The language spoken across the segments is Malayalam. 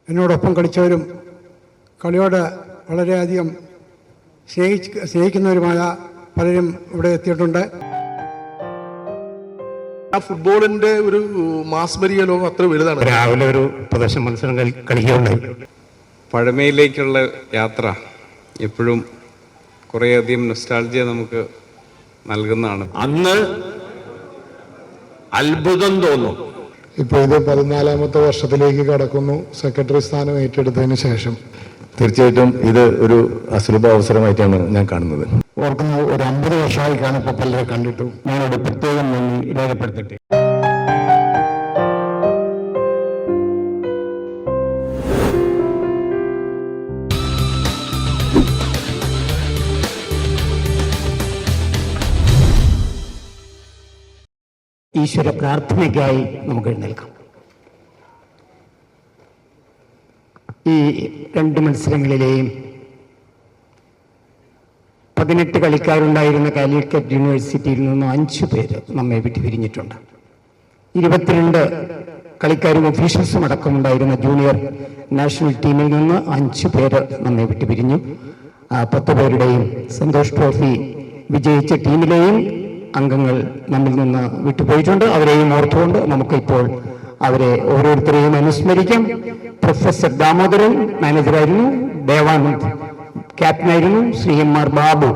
എന്നോടൊപ്പം കളിച്ചവരും കളിയോട് വളരെയധികം സ്നേഹിക്കുന്നവരുമായ പലരും ഇവിടെ എത്തിയിട്ടുണ്ട്. ഫുട്ബോളിന്റെ ഒരു മാസ്മരിക ലോകം അത്ര വലുതാണ്. രാവിലെ ഒരു പ്രദർശന മത്സരം കളിക്കുകയുണ്ടായി. പഴമയിലേക്കുള്ള യാത്ര എപ്പോഴും കുറേയധികം നൊസ്റ്റാൾജിയ നമുക്ക് നൽകുന്നതാണ്. അന്ന് അത്ഭുതം തോന്നും. ഇപ്പോൾ ഇത് 14ാമത്തെ വർഷത്തിലേക്ക് കടക്കുന്നു. സെക്രട്ടറി സ്ഥാനം ഏറ്റെടുത്തതിന് ശേഷം തീർച്ചയായിട്ടും ഇത് ഒരു അസുലഭ അവസരമായിട്ടാണ് ഞാൻ കാണുന്നത്. ഓർക്കുന്നു, ഒരു 50 വർഷമായി കാണുമ്പോൾ പലരെ കണ്ടിട്ടു. ഞങ്ങളുടെ പ്രത്യേകം നന്ദി രേഖപ്പെടുത്തട്ടെ. ഈശ്വര പ്രാർത്ഥനയ്ക്കായി നമുക്ക് എഴുന്നേൽക്കാം. ഈ 2 മത്സരങ്ങളിലെയും 18 കളിക്കാരുണ്ടായിരുന്ന കാലിക്കറ്റ് യൂണിവേഴ്സിറ്റിയിൽ നിന്ന് 5 പേര് നമ്മെ വിട്ടുപിരിഞ്ഞിട്ടുണ്ട്. 22 കളിക്കാരും ഒഫീഷ്യൽസും അടക്കമുണ്ടായിരുന്ന ജൂനിയർ നാഷണൽ ടീമിൽ നിന്ന് 5 പേര് നമ്മെ വിട്ടുപിരിഞ്ഞു. 10 പേരുടെയും സന്തോഷ് ട്രോഫി വിജയിച്ച ടീമിലെയും അംഗങ്ങൾ നമ്മിൽ നിന്ന് വിട്ടുപോയിട്ടുണ്ട്. അവരെയും ഓർത്തുകൊണ്ട് നമുക്കിപ്പോൾ അവരെ ഓരോരുത്തരെയും അനുസ്മരിക്കാം. പ്രൊഫസർ ദാമോദരൻ മാനേജറായിരുന്നു, ദേവാനന്ദ് ക്യാപ്റ്റനായിരുന്നു, ശ്രീ M.R. ബാബു,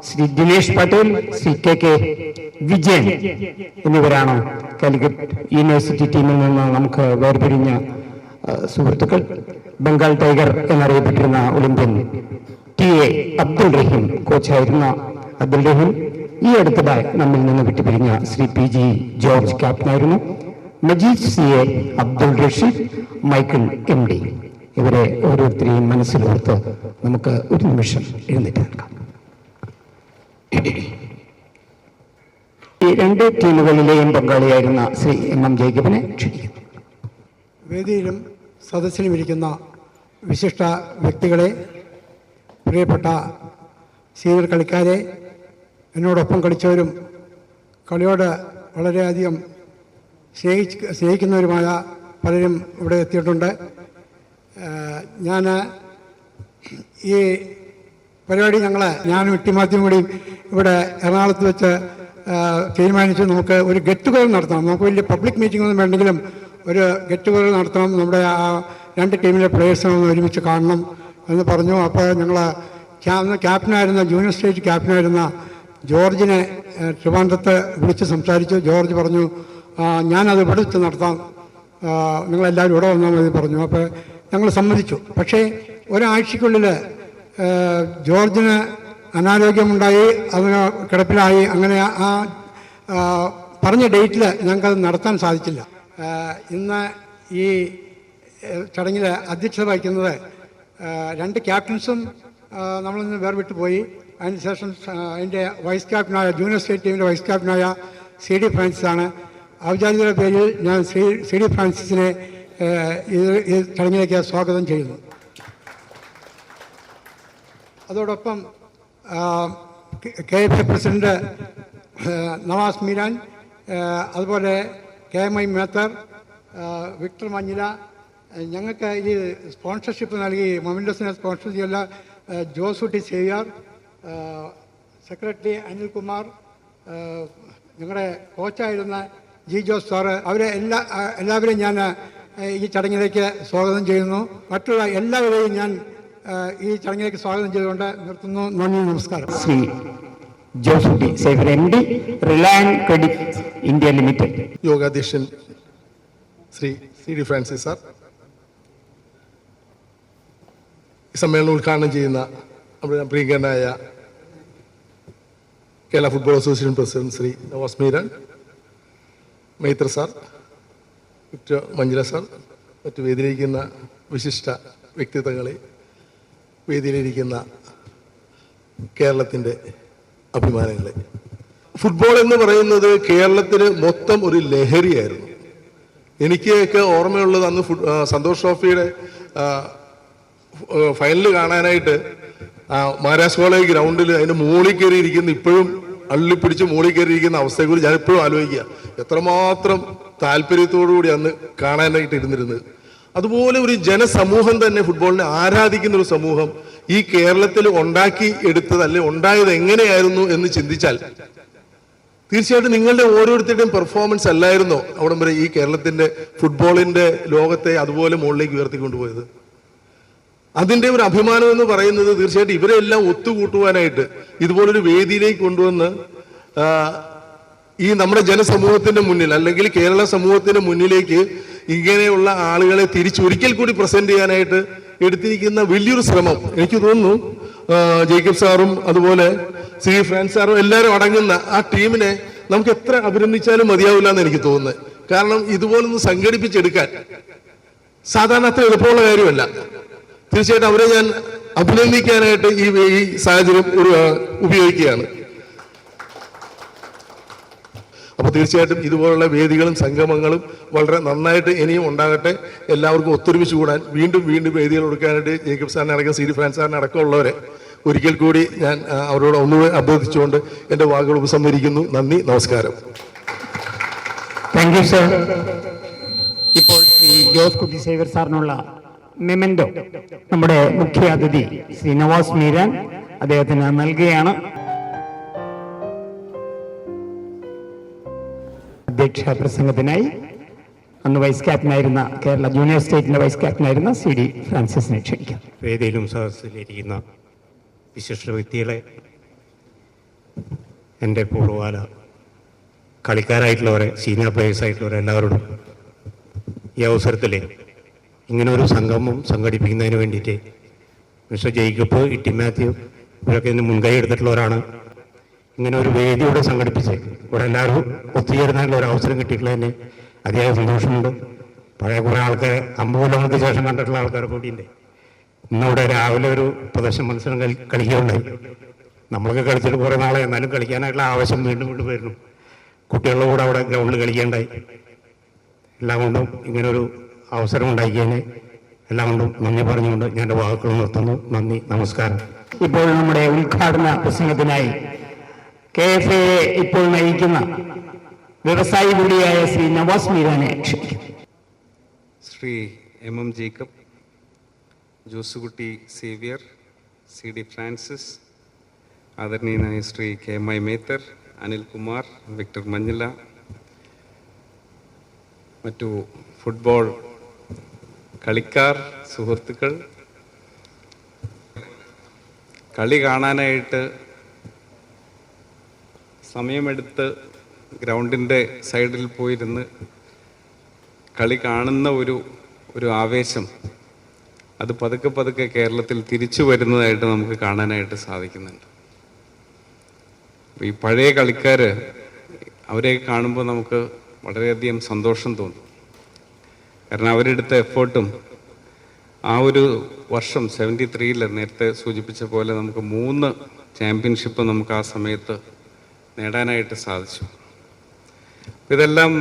ശ്രീ ദിനേഷ് പട്ടേൽ, ശ്രീ K.K. വിജയൻ എന്നിവരാണ് കാലിക്കറ്റ് യൂണിവേഴ്സിറ്റി ടീമിൽ നിന്ന് നമുക്ക് വേർപിരിഞ്ഞ സുഹൃത്തുക്കൾ. ബംഗാൾ ടൈഗർ എന്നറിയപ്പെട്ടിരുന്ന ഒളിമ്പ്യൻ T.A. അബ്ദുൾ റഹീം കോച്ചായിരുന്ന അബ്ദുൾ റഹീം, ഈ അടുത്തതായി നമ്മിൽ നിന്ന് വിട്ടുപിരിഞ്ഞ ശ്രീ P.G. ജോർജ് ക്യാപ്റ്റനായിരുന്നു, Majeed C.A. Abdul Rasheed, Michael M.D. ഇവരെ ഓരോരുത്തരെയും മനസ്സിലോർത്ത് നമുക്ക് ഒരു നിമിഷം എഴുന്നേറ്റ് നിൽക്കാം. ഈ 2 ടീമുകളിലെയും പങ്കാളിയായിരുന്ന ശ്രീ M. ജേക്കബിനെ ക്ഷണിക്കുന്നു. വേദിയിലും സദസ്സിലും ഇരിക്കുന്ന വിശിഷ്ട വ്യക്തികളെ, പ്രിയപ്പെട്ട സീനിയർ കളിക്കാരെ, എന്നോടൊപ്പം കളിച്ചവരും കളിയോട് വളരെയധികം സ്നേഹിക്കുന്നവരുമായ പലരും ഇവിടെ എത്തിയിട്ടുണ്ട്. ഞാൻ ഈ പരിപാടി ഞാനും ഇട്ടിമാത്തിയും കൂടി ഇവിടെ എറണാകുളത്ത് വെച്ച് തീരുമാനിച്ചു, നമുക്ക് ഒരു ഗെറ്റ് ടുഗദർ നടത്തണം. നമുക്ക് വലിയ പബ്ലിക് മീറ്റിംഗ് ഒന്നും വേണ്ടെങ്കിലും ഒരു ഗെറ്റ് ടുഗദർ നടത്തണം, നമ്മുടെ ആ 2 ടീമിലെ പ്ലേയേഴ്സിനെ ഒന്ന് ഒരുമിച്ച് കാണണം എന്ന് പറഞ്ഞു. അപ്പോൾ ഞങ്ങൾ ക്യാപ്റ്റനായിരുന്ന ജൂനിയർ സ്റ്റേറ്റ് ക്യാപ്റ്റനായിരുന്ന ജോർജിനെ ട്രിവാൻഡ്രത്ത് വിളിച്ച് സംസാരിച്ചു. ജോർജ് പറഞ്ഞു, ഞാനത് ഇവിടെ വെച്ച് നടത്താം, നിങ്ങളെല്ലാവരും ഇവിടെ വന്നാൽ മതി പറഞ്ഞു. അപ്പോൾ ഞങ്ങൾ സമ്മതിച്ചു. പക്ഷേ ഒരാഴ്ചയ്ക്കുള്ളിൽ ജോർജിന് അനാരോഗ്യമുണ്ടായി, അതിന് കിടപ്പിലായി. അങ്ങനെ ആ പറഞ്ഞ ഡേറ്റിൽ ഞങ്ങൾക്കത് നടത്താൻ സാധിച്ചില്ല. ഇന്ന് ഈ ചടങ്ങിൽ അധ്യക്ഷത വഹിക്കുന്നത് 2 ക്യാപ്റ്റൻസും നമ്മളിന്ന് വേർവിട്ട് പോയി. അതിനുശേഷം അതിൻ്റെ വൈസ് ക്യാപ്റ്റനായ ജൂനിയർ സ്റ്റേറ്റ് ടീമിൻ്റെ വൈസ് ക്യാപ്റ്റനായ C.D. ഫ്രാൻസിസാണ്. ഔദ്യോഗിക പേരിൽ ഞാൻ C.D. ഫ്രാൻസിസിനെ ഈ ചടങ്ങിലേക്ക് സ്വാഗതം ചെയ്യുന്നു. അതോടൊപ്പം KFA പ്രസിഡന്റ് നവാസ് മീരാൻ, അതുപോലെ KMI മേത്തർ, വിക്ടർ മഞ്ഞില, ഞങ്ങൾക്ക് ഈ സ്പോൺസർഷിപ്പ് നൽകി മൊമെൻറ്റോസിനെ സ്പോൺസർ ചെയ്യുള്ള ജോസൂട്ടി സേവ്യർ, സെക്രട്ടറി അനിൽകുമാർ, ഞങ്ങളുടെ കോച്ചായിരുന്ന G. ജോസ് സാറ്, അവരെ എല്ലാവരെയും ഞാൻ ഈ ചടങ്ങിലേക്ക് സ്വാഗതം ചെയ്യുന്നു. മറ്റുള്ള എല്ലാവരെയും ഞാൻ ഈ ചടങ്ങിലേക്ക് സ്വാഗതം ചെയ്തുകൊണ്ട് നിർത്തുന്നു. നന്ദി, നമസ്കാരം. Shri Josootty Xavier MD, Reliance credit India limited. യോഗാധ്യക്ഷൻ ശ്രീ C.D. ഫ്രാൻസിസ് സാർ, ഈ സമ്മേളനം ഉദ്ഘാടനം ചെയ്യുന്ന നമ്മുടെ പ്രിയങ്കരനായ Kerala football association president Shri Nawaz Meeran, Maitra sir, Victor Manjula sir, മറ്റു വേദിയിലിരിക്കുന്ന വിശിഷ്ട വ്യക്തിത്വങ്ങളെ, വേദിയിലിരിക്കുന്ന കേരളത്തിൻ്റെ അഭിമാനങ്ങളെ. ഫുട്ബോൾ എന്ന് പറയുന്നത് കേരളത്തിന് മൊത്തം ഒരു ലഹരിയായിരുന്നു. എനിക്കൊക്കെ ഓർമ്മയുള്ളത് അന്ന് സന്തോഷ് ട്രോഫിയുടെ ഫൈനൽ കാണാനായിട്ട് മഹാരാജ് കോളേജ് ഗ്രൗണ്ടിൽ അതിൻ്റെ മുകളിൽ കയറിയിരിക്കുന്ന, ഇപ്പോഴും അള്ളിപ്പിടിച്ച് മുകളിൽ കയറിയിരിക്കുന്ന അവസ്ഥയെക്കുറിച്ച് ഞാനിപ്പോഴും ആലോചിക്കുക. എത്രമാത്രം താല്പര്യത്തോടു കൂടി അന്ന് കാണാനായിട്ട് ഇരുന്നിരുന്നത്. അതുപോലെ ഒരു ജനസമൂഹം തന്നെ ഫുട്ബോളിനെ ആരാധിക്കുന്ന ഒരു സമൂഹം ഈ കേരളത്തിൽ ഉണ്ടാക്കി എടുത്തത് അല്ലെ ഉണ്ടായത് എങ്ങനെയായിരുന്നു എന്ന് ചിന്തിച്ചാൽ തീർച്ചയായിട്ടും നിങ്ങളുടെ ഓരോരുത്തരുടെയും പെർഫോമൻസ് അല്ലായിരുന്നോ അവിടം വരെ ഈ കേരളത്തിന്റെ ഫുട്ബോളിന്റെ ലോകത്തെ അതുപോലെ മുകളിലേക്ക് ഉയർത്തിക്കൊണ്ടുപോയത്? അതിന്റെ ഒരു അഭിമാനം എന്ന് പറയുന്നത് തീർച്ചയായിട്ടും ഇവരെല്ലാം ഒത്തുകൂട്ടുവാനായിട്ട് ഇതുപോലൊരു വേദിയിലേക്ക് കൊണ്ടുവന്ന് ഈ നമ്മുടെ ജനസമൂഹത്തിന്റെ മുന്നിൽ അല്ലെങ്കിൽ കേരള സമൂഹത്തിന്റെ മുന്നിലേക്ക് ഇങ്ങനെയുള്ള ആളുകളെ തിരിച്ചൊരിക്കൽ കൂടി പ്രസന്റ് ചെയ്യാനായിട്ട് എടുത്തിരിക്കുന്ന വലിയൊരു ശ്രമം എനിക്ക് തോന്നുന്നു ജേക്കബ് സാറും അതുപോലെ സി ഫ്രാൻസ് സാറും എല്ലാവരും അടങ്ങുന്ന ആ ടീമിനെ നമുക്ക് എത്ര അഭിനന്ദിച്ചാലും മതിയാവില്ല എന്ന് എനിക്ക് തോന്നുന്നത്. കാരണം ഇതുപോലൊന്ന് സംഘടിപ്പിച്ചെടുക്കാൻ സാധാരണ അത്ര എളുപ്പമുള്ള കാര്യമല്ല. തീർച്ചയായിട്ടും അവരെ ഞാൻ അഭിനന്ദിക്കാനായിട്ട് ഈ സാഹചര്യം ഉപയോഗിക്കുകയാണ്. അപ്പോൾ തീർച്ചയായിട്ടും ഇതുപോലുള്ള വേദികളും സംഗമങ്ങളും വളരെ നന്നായിട്ട് ഇനിയും ഉണ്ടാകട്ടെ. എല്ലാവർക്കും ഒത്തൊരുമിച്ച് കൂടാൻ വീണ്ടും വീണ്ടും വേദികൾ കൊടുക്കാനായിട്ട് ജേക്കബ് സാറിനെ അടക്കം സി ഡി ഫ്രാൻസ് സാറിനെ അടക്കമുള്ളവരെ ഒരിക്കൽ കൂടി ഞാൻ അവരോട് ഒന്നുകൂടി അഭ്യർത്ഥിച്ചുകൊണ്ട് എൻ്റെ വാക്കുകൾ ഉപസംഹരിക്കുന്നു. നന്ദി, നമസ്കാരം. Thank you sir. ഇപ്പോൾ ശ്രീ ജോസ് കുട്ടി സേവ്യർ സാറിനുള്ള മെമൻഡോ നമ്മുടെ മുഖ്യ അതിഥി ശ്രീ നവാസ് മീരാൻ അദ്ദേഹത്തിന് നൽകുകയാണ്. അധ്യക്ഷ പ്രസംഗത്തിനായി അന്ന് വൈസ് ക്യാപ്റ്റനായിരുന്ന കേരള ജൂനിയർ സ്റ്റേറ്റിന്റെ വൈസ് ക്യാപ്റ്റനായിരുന്ന സി ഡി ഫ്രാൻസിസിനെ ക്ഷണിക്കാം. വേദിയിലും സദസ്സിലിരിക്കുന്ന വിശിഷ്ട വ്യക്തികളെ, എൻ്റെ പൂർവ്വകാല കളിക്കാരായിട്ടുള്ളവരെ, സീനിയർ പ്ലേയേഴ്സ് ആയിട്ടുള്ളവരെ എല്ലാവരോടും ഈ അവസരത്തിൽ ഇങ്ങനെ ഒരു സംഗമം സംഘടിപ്പിക്കുന്നതിന് വേണ്ടിയിട്ട് മിസ്റ്റർ ജേക്കബ്, ഇട്ടി മാത്യു ഇവരൊക്കെ ഇതിന് മുൻകൈ എടുത്തിട്ടുള്ളവരാണ്. ഇങ്ങനെ ഒരു വേദിയോടെ സംഘടിപ്പിച്ച് ഇവിടെ എല്ലാവരും ഒത്തുചേരുന്നതിനുള്ള ഒരു അവസരം കിട്ടിയിട്ടുള്ളതിന് അതിയായ സന്തോഷമുണ്ട്. പഴയ കുറേ ആൾക്കാരെ 50 കൊല്ലങ്ങൾക്ക് ശേഷം കണ്ടിട്ടുള്ള ആൾക്കാർ കൂടിയുണ്ട്. ഇന്നിവിടെ രാവിലെ ഒരു പ്രദർശന മത്സരം കളിക്കുകയുണ്ടായി. നമ്മളൊക്കെ കളിച്ചിട്ട് കുറേ നാളെ, എന്നാലും കളിക്കാനായിട്ടുള്ള ആവശ്യം വീണ്ടും വീണ്ടും വരുന്നു. കുട്ടികളുടെ കൂടെ അവിടെ ഗ്രൗണ്ടിൽ കളിക്കുകയുണ്ടായി. എല്ലാം കൊണ്ടും ഇങ്ങനൊരു അവസരം ഉണ്ടാക്കിയതിന് എല്ലാം കൊണ്ടും നന്ദി പറഞ്ഞുകൊണ്ട് ഞാൻ എൻ്റെ വാക്കുകൾ നിർത്തുന്നു. നന്ദി, നമസ്കാരം. ഇപ്പോൾ നമ്മുടെ ഉദ്ഘാടന പ്രസംഗത്തിനായി KFA ഇപ്പോൾ നയിക്കുന്ന വ്യവസായി കൂടിയായ ശ്രീ നവാസ് മീരാനെ ക്ഷണിക്കും. Shri MM Jacob, Josukutty Xavier, C D Francis, ആദരണീയനായ ശ്രീ KMI മേത്തർ, അനിൽകുമാർ, വിക്ടർ മഞ്ഞില, മറ്റു ഫുട്ബോൾ കളിക്കാർ, സുഹൃത്തുക്കൾ, കളി കാണാനായിട്ട് സമയമെടുത്ത് ഗ്രൗണ്ടിൻ്റെ സൈഡിൽ പോയിരുന്ന് കളി കാണുന്ന ഒരു ആവേശം, അത് പതുക്കെ പതുക്കെ കേരളത്തിൽ തിരിച്ചു വരുന്നതായിട്ട് നമുക്ക് കാണാനായിട്ട് സാധിക്കുന്നുണ്ട്. ഈ പഴയ കളിക്കാർ, അവരെ കാണുമ്പോൾ നമുക്ക് വളരെയധികം സന്തോഷം തോന്നും. കാരണം അവരെടുത്ത എഫേർട്ടും ആ ഒരു വർഷം 73-ൽ നേരത്തെ സൂചിപ്പിച്ച പോലെ നമുക്ക് 3 ചാമ്പ്യൻഷിപ്പ് നമുക്ക് ആ സമയത്ത് നേടാനായിട്ട് സാധിച്ചു. ഇതെല്ലാം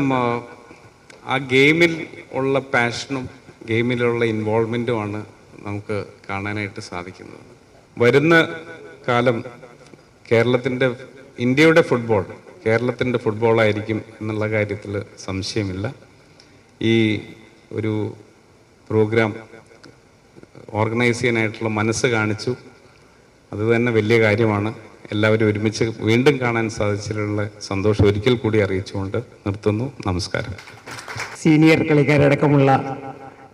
ആ ഗെയിമിൽ ഉള്ള പാഷനും ഗെയിമിലുള്ള ഇൻവോൾവ്മെൻറ്റുമാണ് നമുക്ക് കാണാനായിട്ട് സാധിക്കുന്നത്. വരുന്ന കാലം ഇന്ത്യയുടെ ഫുട്ബോൾ കേരളത്തിൻ്റെ ഫുട്ബോളായിരിക്കും എന്നുള്ള കാര്യത്തിൽ സംശയമില്ല. ഈ ഒരു പ്രോഗ്രാം ഓർഗനൈസ് ചെയ്യാനായിട്ടുള്ള മനസ്സ് കാണിച്ചു, അത് തന്നെ വലിയ കാര്യമാണ്. എല്ലാവരും ഒരുമിച്ച് വീണ്ടും കാണാൻ സാധിച്ചിട്ടുള്ള സന്തോഷം ഒരിക്കൽ കൂടി അറിയിച്ചുകൊണ്ട് നിർത്തുന്നു. നമസ്കാരം. സീനിയർ കളിക്കാരടക്കമുള്ള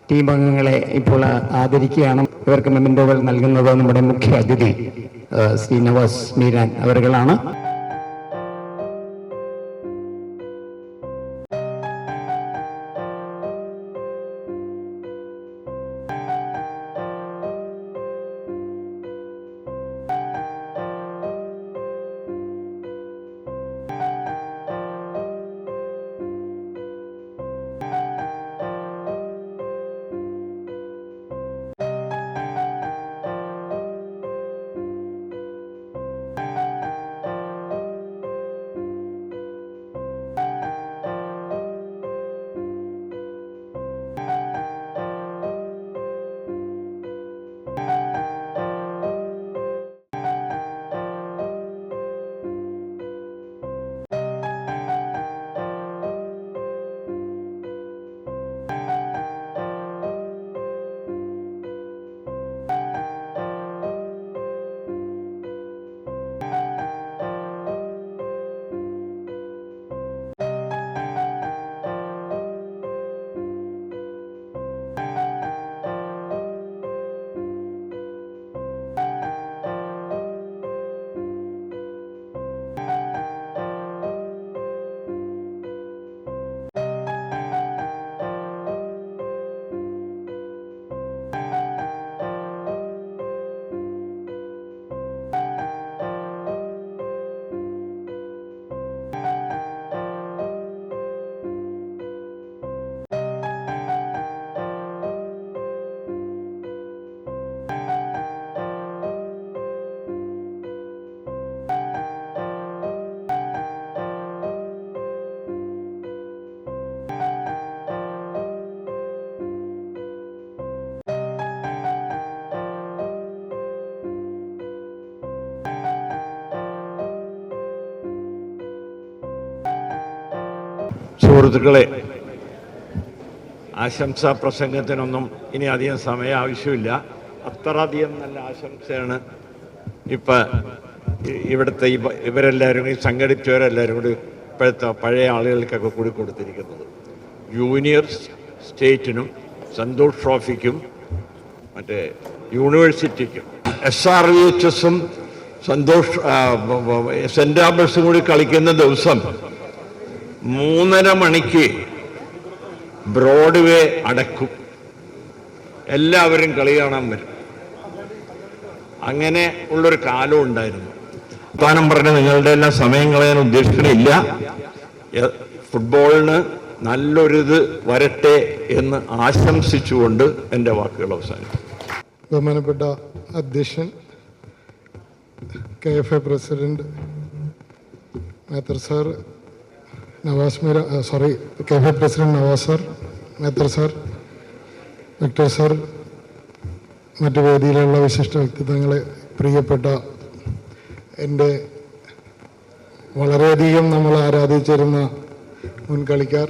ടീം അംഗങ്ങളെ ഇപ്പോൾ ആദരിക്കുകയാണ്. ഇവർക്ക് മെമൻറ്റോകൾ നൽകുന്നത് നമ്മുടെ മുഖ്യ അതിഥി ശ്രീ നവാസ് മീരാൻ അവരുകളാണ്. സുഹൃത്തുക്കളെ, ആശംസാ പ്രസംഗത്തിനൊന്നും ഇനി അധികം സമയം ആവശ്യമില്ല. അത്രയധികം നല്ല ആശംസയാണ് ഇപ്പം ഇവിടുത്തെ ഇവരെല്ലാവരും കൂടി സംഘടിപ്പിച്ചവരെല്ലാവരും കൂടി ഇപ്പോഴത്തെ പഴയ ആളുകൾക്കൊക്കെ കൂടി കൊടുത്തിരിക്കുന്നത്. ജൂനിയർ സ്റ്റേറ്റിനും സന്തോഷ് ട്രോഫിക്കും മറ്റേ യൂണിവേഴ്സിറ്റിക്കും SRVHSും സന്തോഷ് സെൻറ് ആൽബർട്ട്സും കൂടി കളിക്കുന്ന ദിവസം 3:30 മണിക്ക് ബ്രോഡ്വേ അടക്കും. എല്ലാവരും കളി കാണാൻ വരും. അങ്ങനെ ഉള്ളൊരു കാലം ഉണ്ടായിരുന്നു. പ്രധാനം പറഞ്ഞ നിങ്ങളുടെ എല്ലാം സമയം കളയാൻ ഉദ്ദേശിക്കണില്ല. ഫുട്ബോളിന് നല്ലൊരിത് വരട്ടെ എന്ന് ആശംസിച്ചുകൊണ്ട് എൻ്റെ വാക്കുകൾ അവസാനിക്കും. ബഹുമാനപ്പെട്ട അധ്യക്ഷൻ, KFA president Methar sir, KFA president Navas sir, Methar sir, Victor sir, മറ്റു വേദിയിലുള്ള വിശിഷ്ട വ്യക്തിത്വങ്ങളെ, പ്രിയപ്പെട്ട എൻ്റെ വളരെയധികം നമ്മൾ ആരാധിച്ചിരുന്ന മുൻ കളിക്കാർ,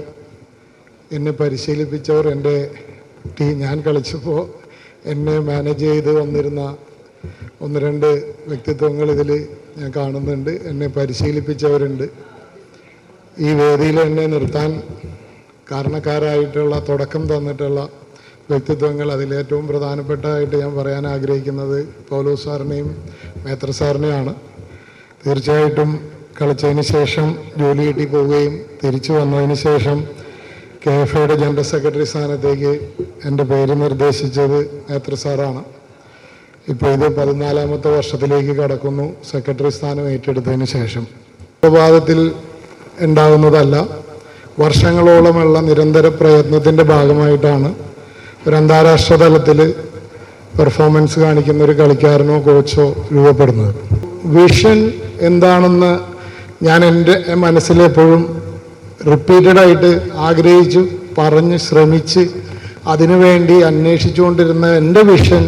എന്നെ പരിശീലിപ്പിച്ചവർ, എൻ്റെ ഞാൻ കളിച്ചപ്പോൾ എന്നെ മാനേജ് ചെയ്ത് വന്നിരുന്ന 1-2 വ്യക്തിത്വങ്ങൾ ഇതിൽ ഞാൻ കാണുന്നുണ്ട്. എന്നെ പരിശീലിപ്പിച്ചവരുണ്ട്. ഈ വേദിയിൽ എന്നെ നിർത്താൻ കാരണക്കാരായിട്ടുള്ള, തുടക്കം തന്നിട്ടുള്ള വ്യക്തിത്വങ്ങൾ, അതിലേറ്റവും പ്രധാനപ്പെട്ടതായിട്ട് ഞാൻ പറയാൻ ആഗ്രഹിക്കുന്നത് പൗലോസ് സാറിനെയും മേത്തർ സാറിനെയാണ്. തീർച്ചയായിട്ടും കളിച്ചതിന് ശേഷം ജോലി കിട്ടി പോവുകയും തിരിച്ചു വന്നതിന് ശേഷം KFAയുടെ ജനറൽ സെക്രട്ടറി സ്ഥാനത്തേക്ക് എൻ്റെ പേര് നിർദ്ദേശിച്ചത് മേത്തർ സാറാണ്. ഇപ്പോൾ ഇത് 14ാമത്തെ വർഷത്തിലേക്ക് കടക്കുന്നു, സെക്രട്ടറി സ്ഥാനം ഏറ്റെടുത്തതിന് ശേഷം. പ്രഭാതത്തിൽ ഉണ്ടാകുന്നതല്ല, വർഷങ്ങളോളമുള്ള നിരന്തര പ്രയത്നത്തിൻ്റെ ഭാഗമായിട്ടാണ് ഒരു അന്താരാഷ്ട്ര തലത്തിൽ പെർഫോമൻസ് കാണിക്കുന്ന ഒരു കളിക്കാരനോ കോച്ചോ രൂപപ്പെടുന്നത്. വിഷൻ എന്താണെന്ന് ഞാൻ എൻ്റെ മനസ്സിലെപ്പോഴും റിപ്പീറ്റഡായിട്ട് ആഗ്രഹിച്ചു, പറഞ്ഞ് ശ്രമിച്ച് അതിനുവേണ്ടി അന്വേഷിച്ചുകൊണ്ടിരുന്ന എൻ്റെ വിഷൻ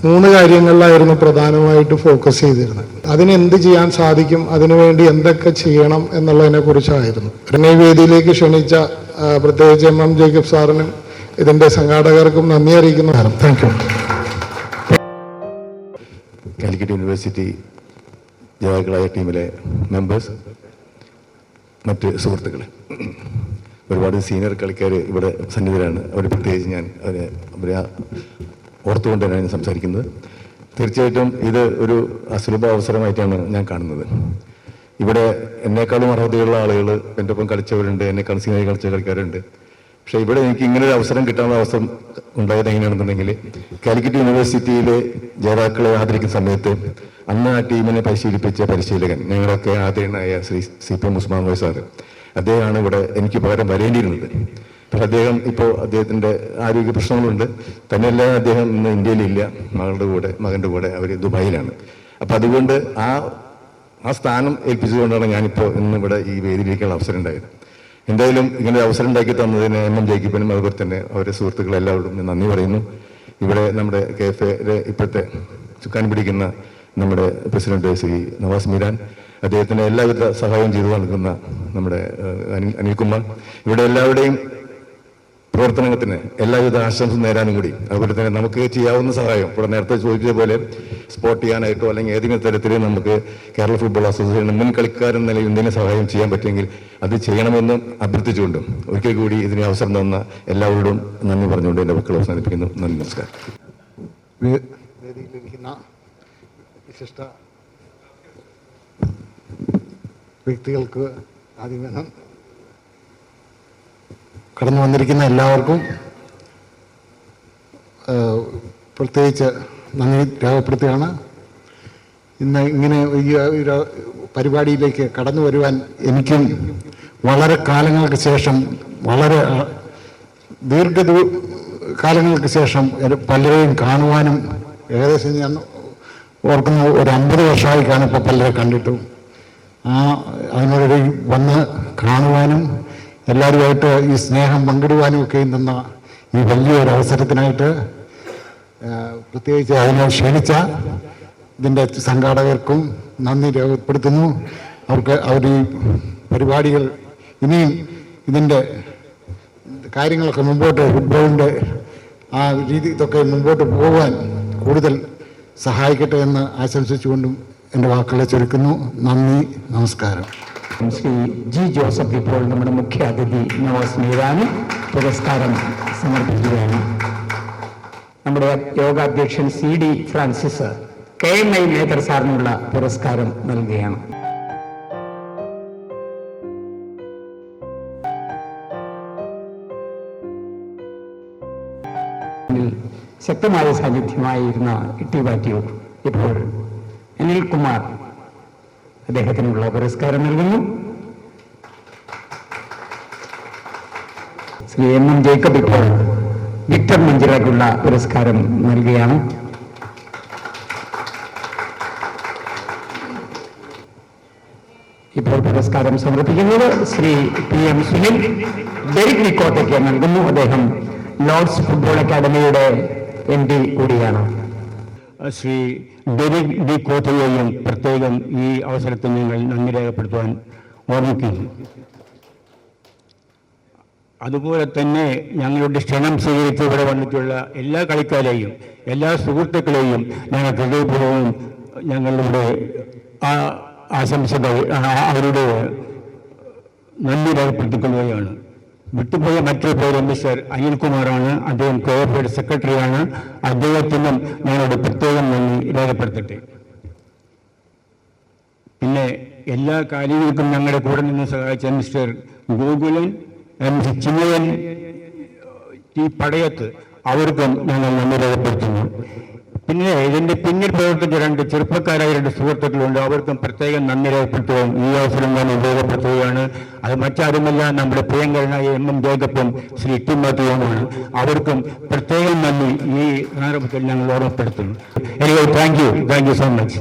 3 കാര്യങ്ങളിലായിരുന്നു പ്രധാനമായിട്ട് ഫോക്കസ് ചെയ്തിരുന്നത്. അതിനെന്ത് ചെയ്യാൻ സാധിക്കും, അതിനുവേണ്ടി എന്തൊക്കെ ചെയ്യണം എന്നുള്ളതിനെ കുറിച്ചായിരുന്നു. എന്നെ വേദിയിലേക്ക് ക്ഷണിച്ച പ്രത്യേകിച്ച് MM ജേക്കബ് സാറിനും ഇതിൻ്റെ സംഘാടകർക്കും നന്ദി അറിയിക്കുന്നു. Thank you. കാലിക്കറ്റ് യൂണിവേഴ്സിറ്റി ജേതാക്കളായ ടീമിലെ മെമ്പേഴ്സ്, മറ്റ് സുഹൃത്തുക്കൾ, ഒരുപാട് സീനിയർ കളിക്കാർ ഇവിടെ സന്നിധരാണ്. അവർ പ്രത്യേകിച്ച് ഞാൻ അവരെ ഓർത്തുകൊണ്ട് തന്നെയാണ് ഞാൻ സംസാരിക്കുന്നത്. തീർച്ചയായിട്ടും ഇത് ഒരു അസുലഭ അവസരമായിട്ടാണ് ഞാൻ കാണുന്നത്. ഇവിടെ എന്നെക്കാളും അർഹതയുള്ള ആളുകൾ എൻ്റെ ഒപ്പം കളിച്ചവരുണ്ട്, എന്നെക്കാളും സീനിയർ കളിച്ച കളിക്കാരുണ്ട്. പക്ഷേ ഇവിടെ എനിക്ക് ഇങ്ങനെ ഒരു അവസരം കിട്ടാനുള്ള അവസരം ഉണ്ടായത് എങ്ങനെയാണെന്നുണ്ടെങ്കിൽ, കാലിക്കറ്റ് യൂണിവേഴ്സിറ്റിയിലെ ജേതാക്കളെ ആദരിക്കുന്ന സമയത്ത് അന്ന് ആ ടീമിനെ പരിശീലിപ്പിച്ച പരിശീലകൻ, ഞങ്ങളൊക്കെ ആദരണീയനായ ശ്രീ CPM ഉസ്മാൻ കോയ സാറ്, അദ്ദേഹമാണ് ഇവിടെ എനിക്ക് പകരം വരേണ്ടിയിരുന്നത്. പക്ഷെ അദ്ദേഹം ഇപ്പോൾ അദ്ദേഹത്തിൻ്റെ ആരോഗ്യ പ്രശ്നങ്ങളുണ്ട്. തന്നെയല്ല, അദ്ദേഹം ഇന്ന് ഇന്ത്യയിലില്ല, മകൻ്റെ കൂടെ അവർ ദുബായിലാണ്. അപ്പം അതുകൊണ്ട് ആ സ്ഥാനം ഏൽപ്പിച്ചുകൊണ്ടാണ് ഞാനിപ്പോൾ ഇന്ന് ഇവിടെ ഈ വേദിയിലേക്കുള്ള അവസരം ഉണ്ടായത്. എന്തായാലും ഇങ്ങനെ ഒരു അവസരം ഉണ്ടാക്കി തന്നതിന് MM ജേക്കബിനും അതുപോലെ തന്നെ അവരുടെ സുഹൃത്തുക്കളെല്ലാവരോടും ഞാൻ നന്ദി പറയുന്നു. ഇവിടെ നമ്മുടെ KFAയുടെ ഇപ്പോഴത്തെ ചുക്കാൻ പിടിക്കുന്ന നമ്മുടെ പ്രസിഡന്റ് ശ്രീ നവാസ് മീരാൻ, അദ്ദേഹത്തിന് എല്ലാവിധ സഹായവും ചെയ്തു നൽകുന്ന നമ്മുടെ അനിൽകുമാർ, ഇവിടെ എല്ലാവരുടെയും പ്രവർത്തനത്തിന് എല്ലാവിധ ആശംസ നേരാനും കൂടി, അതുപോലെ തന്നെ നമുക്ക് ചെയ്യാവുന്ന സഹായം, ഇവിടെ നേരത്തെ ചോദിച്ചത് പോലെ സ്പോർട്ട് ചെയ്യാനായിട്ടോ അല്ലെങ്കിൽ ഏതെങ്കിലും തരത്തിൽ നമുക്ക് കേരള ഫുട്ബോൾ അസോസിയേഷൻ മുൻ കളിക്കാരൻ നിലയിൽ എന്തെങ്കിലും സഹായം ചെയ്യാൻ പറ്റുമെങ്കിൽ അത് ചെയ്യണമെന്നും അഭ്യർത്ഥിച്ചുകൊണ്ടും ഒരിക്കൽ കൂടി ഇതിന് അവസരം തന്ന എല്ലാവരോടും നന്ദി പറഞ്ഞുകൊണ്ട് എൻ്റെ മക്കൾ അവസാനിപ്പിക്കുന്നു. നന്ദി, നമസ്കാരം. വേദിയിലിരിക്കുന്ന വിശിഷ്ട വ്യക്തികൾക്ക് ആദ്യം കടന്നു വന്നിരിക്കുന്ന എല്ലാവർക്കും പ്രത്യേകിച്ച് നന്ദി രേഖപ്പെടുത്തുകയാണ്. ഇന്ന് ഇങ്ങനെ ഈ പരിപാടിയിലേക്ക് കടന്നു വരുവാൻ എനിക്കും വളരെ കാലങ്ങൾക്ക് ശേഷം, വളരെ കാലങ്ങൾക്ക് ശേഷം പലരെയും കാണുവാനും, ഏകദേശം ഞാൻ ഓർക്കുന്ന ഒരു 50 വർഷമായി കാണിപ്പോൾ പലരെ കണ്ടിട്ടും അതിനോട് വന്ന് കാണുവാനും എല്ലാവരുമായിട്ട് ഈ സ്നേഹം പങ്കിടുവാനും ഒക്കെ നിന്ന ഈ വലിയൊരു അവസരത്തിനായിട്ട് പ്രത്യേകിച്ച് അതിനെ ക്ഷണിച്ച ഇതിൻ്റെ സംഘാടകർക്കും നന്ദി രേഖപ്പെടുത്തുന്നു. അവർ ഈ പരിപാടികൾ ഇനിയും ഇതിൻ്റെ കാര്യങ്ങളൊക്കെ മുമ്പോട്ട് ഫുട്ബോളിൻ്റെ ആ രീതി ഇതൊക്കെ മുമ്പോട്ട് പോകാൻ കൂടുതൽ സഹായിക്കട്ടെ എന്ന് ആശംസിച്ചുകൊണ്ടും എൻ്റെ വാക്കുകളെ ചുരുക്കുന്നു. നന്ദി, നമസ്കാരം. ശ്രീ ജി ജോസഫ് ഇപ്പോൾ നമ്മുടെ മുഖ്യ അതിഥി നവാസ് മീരാന് പുരസ്കാരം സമർപ്പിക്കുകയാണ്. നമ്മുടെ യോഗാധ്യക്ഷൻ CD ഫ്രാൻസിസ് KMI മേത്തർ സാറിനുള്ള പുരസ്കാരം നൽകുകയാണ്. ശക്തമായ സാന്നിധ്യമായിരുന്ന ടി വാറ്റിയൂർ ഇപ്പോൾ അനിൽകുമാർ അദ്ദേഹത്തിനുള്ള പുരസ്കാരം നൽകുന്നു. ശ്രീ MM ജേക്കബ് ഇപ്പോൾ വിക്ടർ മഞ്ചിറക്കുള്ള പുരസ്കാരം നൽകുകയാണ്. ഇപ്പോൾ പുരസ്കാരം സമർപ്പിക്കുന്നത് ശ്രീ PM സുനിൽ ഡെറിക് നിക്കോട്ടയ്ക്ക് നൽകുന്നു. അദ്ദേഹം ലോർഡ്സ് ഫുട്ബോൾ അക്കാദമിയുടെ MD കൂടിയാണ്. ശ്രീ ഡെറിക് ഡി കോട്ടയെയും പ്രത്യേകം ഈ അവസരത്തിൽ ഞങ്ങൾ നന്ദി രേഖപ്പെടുത്തുവാൻ ഓർമ്മിക്കുന്നു. അതുപോലെ തന്നെ ഞങ്ങളുടെ ക്ഷണം സ്വീകരിച്ച് ഇവിടെ വന്നിട്ടുള്ള എല്ലാ കളിക്കാരെയും എല്ലാ സുഹൃത്തുക്കളെയും ഞങ്ങൾ ഹൃദയപൂർവ്വം ഞങ്ങളുടെ ആശംസകൾ അവരുടെ നന്ദി രേഖപ്പെടുത്തിക്കൊള്ളുകയാണ്. വിട്ടുപോയ മറ്റൊരു പേര് മിസ്റ്റർ അനിൽകുമാറാണ്. അദ്ദേഹം കോർപ്പറേറ്റ് സെക്രട്ടറിയാണ്. അദ്ദേഹത്തിനും ഞങ്ങളുടെ പ്രത്യേകം നന്ദി രേഖപ്പെടുത്തട്ടെ. പിന്നെ എല്ലാ കാര്യങ്ങൾക്കും ഞങ്ങളുടെ കൂടെ നിന്ന് സഹായിച്ച മിസ്റ്റർ ഗോകുലൻ, ചിന്നയൻ, ഈ പടയത്ത്, അവർക്കും ഞങ്ങൾ നന്ദി രേഖപ്പെടുത്തുന്നു. പിന്നെ ഇതിന്റെ പിന്നിൽ പ്രവർത്തിച്ച 2 ചെറുപ്പക്കാരായ 2 സുഹൃത്തുക്കളുണ്ട്. അവർക്കും പ്രത്യേകം നന്ദി രേഖപ്പെടുത്തുകയും ഈ അവസരം ഞാൻ ഉപയോഗപ്പെടുത്തുകയാണ്. അത് മറ്റാരുമല്ല, നമ്മുടെ പ്രിയങ്കരനായ MM ജേക്കബും ശ്രീ ടി മാത്യുവുമാണ്. അവർക്കും പ്രത്യേകം നന്ദി ഈ സന്ദർഭത്തിൽ ഞങ്ങൾ ഓർമ്മപ്പെടുത്തുന്നു. Thank you so much.